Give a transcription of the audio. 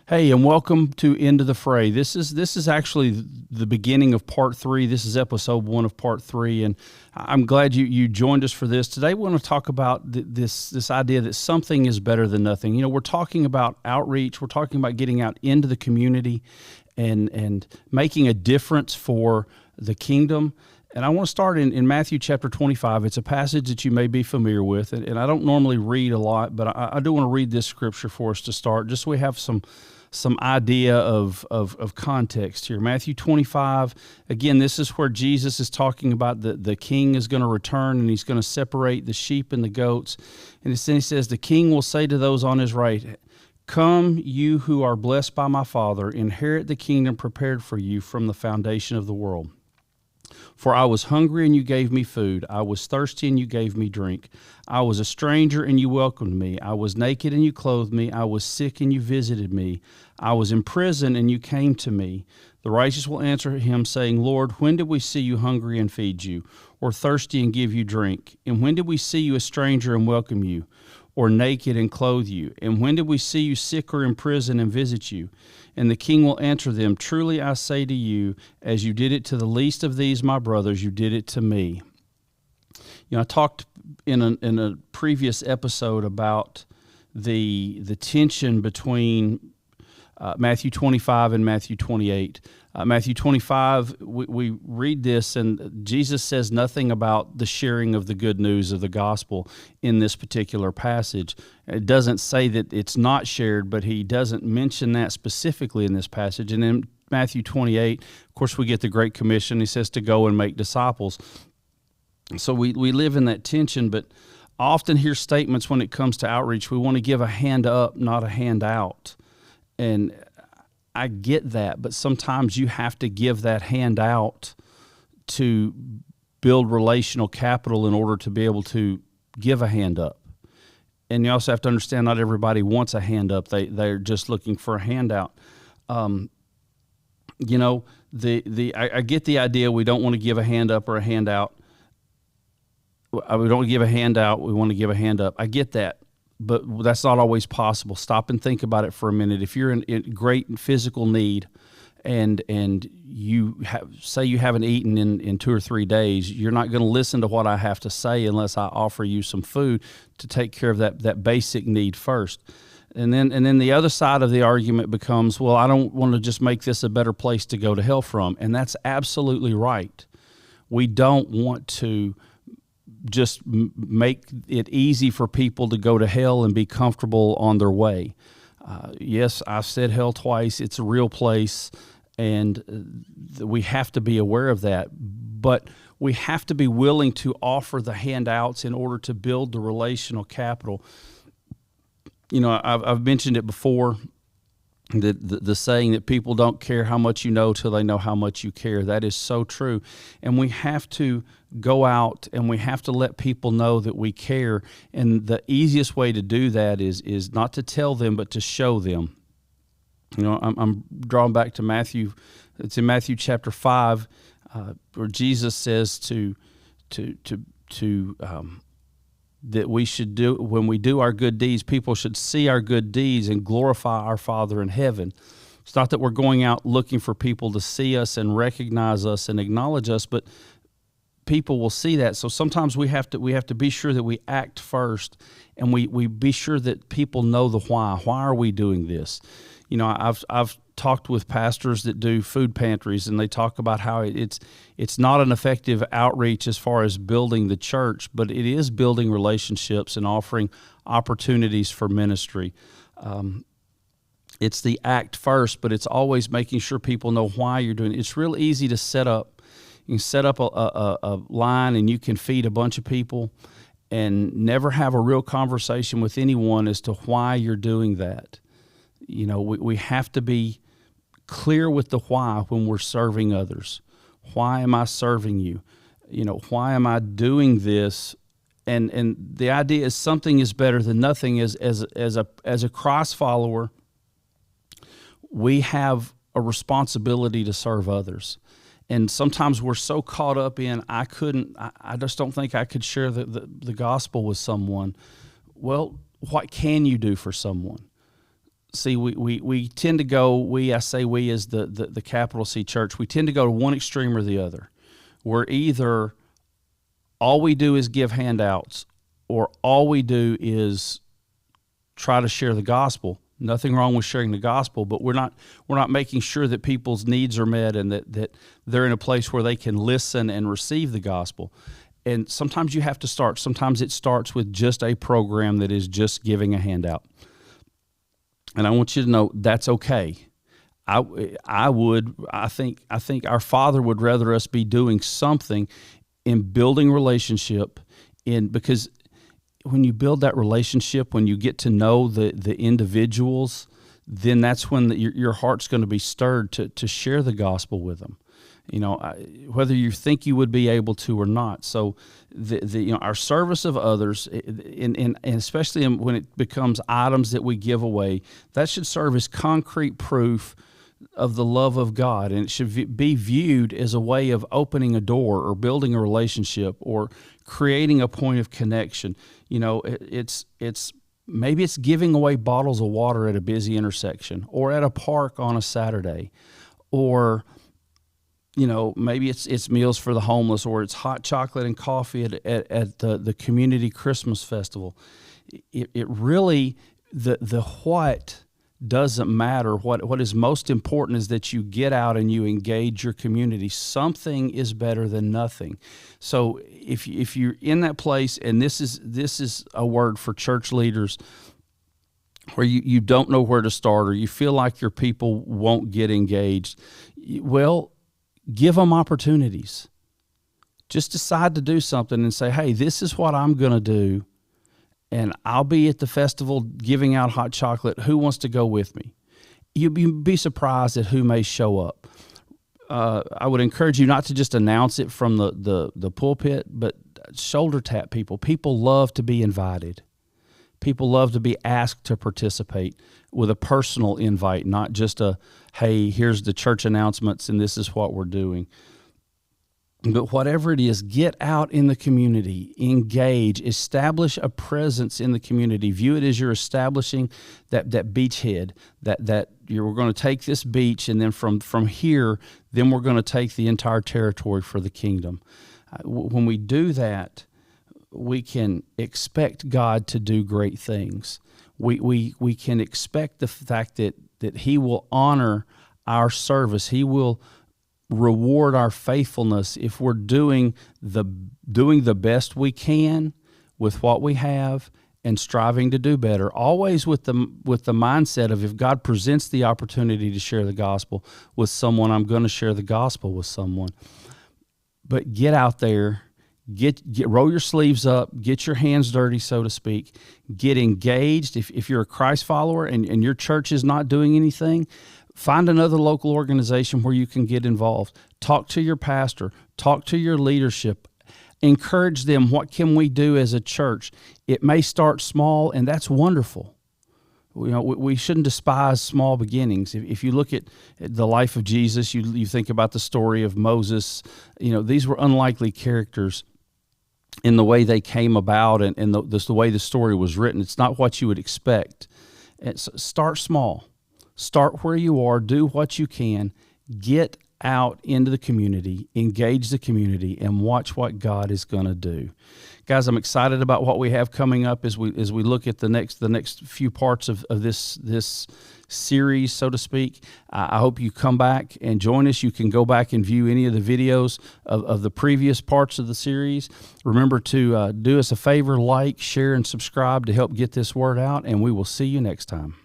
Hey, and welcome to Into the Fray. This is actually the beginning of part 3. This is episode 1 of part 3, and I'm glad you joined us for this. Today, we want to talk about this idea that something is better than nothing. You know, we're talking about outreach. We're talking about getting out into the community and making a difference for the kingdom. And I want to start in Mathew chapter 25. It's a passage that you may be familiar with, and I don't normally read a lot, but I do want to read this scripture for us to start, just so we have some idea of context here. Matthew 25, again, this is where Jesus is talking about the king is going to return, and he's going to separate the sheep and the goats. And then he says, the king will say to those on his right, "Come, you who are blessed by my Father, inherit the kingdom prepared for you from the foundation of the world. For I was hungry, and you gave me food. I was thirsty, and you gave me drink. I was a stranger, and you welcomed me. I was naked, and you clothed me. I was sick, and you visited me. I was in prison, and you came to me." The righteous will answer him, saying, "Lord, when did we see you hungry and feed you, or thirsty and give you drink? And when did we see you a stranger and welcome you, or naked and clothe you? And when did we see you sick or in prison and visit you?" And the king will answer them, "Truly I say to you, as you did it to the least of these my brothers, you did it to me." You know, I talked in a previous episode about the tension between Matthew 25 and Matthew 28. Matthew 25, we read this, and Jesus says nothing about the sharing of the good news of the gospel in this particular passage. It doesn't say that it's not shared, but he doesn't mention that specifically in this passage. And in Matthew 28, of course, we get the Great Commission. He says to go and make disciples. So we live in that tension, but I often hear statements when it comes to outreach, we want to give a hand up, not a hand out. And I get that, but sometimes you have to give that hand out to build relational capital in order to be able to give a hand up. And you also have to understand not everybody wants a hand up. They're just looking for a handout. You know, I get the idea we don't want to give a hand up or a handout. We don't give a handout, we want to give a hand up. I get that. But that's not always possible. Stop and think about it for a minute. If you're in great physical need and you say you haven't eaten in 2 or 3 days, you're not going to listen to what I have to say unless I offer you some food to take care of that basic need first. And then the other side of the argument becomes, well, I don't want to just make this a better place to go to hell from. And that's absolutely right. We don't want to just make it easy for people to go to hell and be comfortable on their way. Yes, I've said hell twice. It's a real place, and we have to be aware of that. But we have to be willing to offer the handouts in order to build the relational capital. You know, I've mentioned it before, the saying that people don't care how much you know till they know how much you care. That is so true. And we have to go out and we have to let people know that we care. And the easiest way to do that is not to tell them, but to show them. You know, I'm drawing back to Matthew. It's in Matthew chapter 5, where Jesus says that we should do, when we do our good deeds, people should see our good deeds and glorify our Father in heaven. It's not that we're going out looking for people to see us and recognize us and acknowledge us, but people will see that. So sometimes we have to be sure that we act first, and we be sure that people know the why. Why are we doing this? You know, I've talked with pastors that do food pantries, and they talk about how it's not an effective outreach as far as building the church, but it is building relationships and offering opportunities for ministry. It's the act first, but it's always making sure people know why you're doing it. It's real easy to set up. You can set up a line, and you can feed a bunch of people and never have a real conversation with anyone as to why you're doing that. You know, we have to be clear with the why when we're serving others. Why am I serving you? You know, why am I doing this? And the idea is something is better than nothing. As a Christ follower, we have a responsibility to serve others. And sometimes we're so caught up in, I just don't think I could share the gospel with someone. Well, what can you do for someone? see, we tend to go, I say we as the capital C church, we tend to go to one extreme or the other. We're either all we do is give handouts, or all we do is try to share the gospel. Nothing wrong with sharing the gospel, but we're not making sure that people's needs are met and that they're in a place where they can listen and receive the gospel. And sometimes you have to start. Sometimes it starts with just a program that is just giving a handout. And I want you to know that's okay. I think our Father would rather us be doing something in building relationship, because when you build that relationship, when you get to know the individuals, then that's when your heart's going to be stirred to share the gospel with them. Whether you think you would be able to or not. So our service of others, and especially when it becomes items that we give away, that should serve as concrete proof of the love of God, and it should be viewed as a way of opening a door or building a relationship or creating a point of connection. It's maybe it's giving away bottles of water at a busy intersection or at a park on a Saturday, or maybe it's meals for the homeless, or it's hot chocolate and coffee at the community Christmas festival. It really, the what doesn't matter. What is most important is that you get out and you engage your community. Something is better than nothing. So if you're in that place, and this is a word for church leaders, where you don't know where to start, or you feel like your people won't get engaged, well, give them opportunities. Just decide to do something and say, hey, this is what I'm going to do, and I'll be at the festival giving out hot chocolate. Who wants to go with me? You'd be surprised at who may show up. I would encourage you not to just announce it from the pulpit, but shoulder tap people. People love to be invited. People love to be asked to participate with a personal invite, not just hey, here's the church announcements and this is what we're doing. But whatever it is, get out in the community, engage, establish a presence in the community. View it as you're establishing that beachhead, that we're going to take this beach, and then from here, then we're going to take the entire territory for the kingdom. When we do that, we can expect God to do great things. We can expect the fact that He will honor our service. He will reward our faithfulness if we're doing the best we can with what we have and striving to do better. Always with the mindset of, if God presents the opportunity to share the gospel with someone, I'm going to share the gospel with someone. But get out there. Roll your sleeves up, get your hands dirty, so to speak, get engaged. If you're a Christ follower and your church is not doing anything, find another local organization where you can get involved. Talk to your pastor, talk to your leadership, encourage them. What can we do as a church? It may start small, and that's wonderful. We shouldn't despise small beginnings. If you look at the life of Jesus, you think about the story of Moses. These were unlikely characters in the way they came about and the way the story was written. It's not what you would expect. Start small. Start where you are. Do what you can. Get out into the community, engage the community, and watch what God is going to do. Guys, I'm excited about what we have coming up as we look at the next few parts of this series, so to speak. I hope you come back and join us. You can go back and view any of the videos of the previous parts of the series. Remember to do us a favor, like, share, and subscribe to help get this word out, and we will see you next time.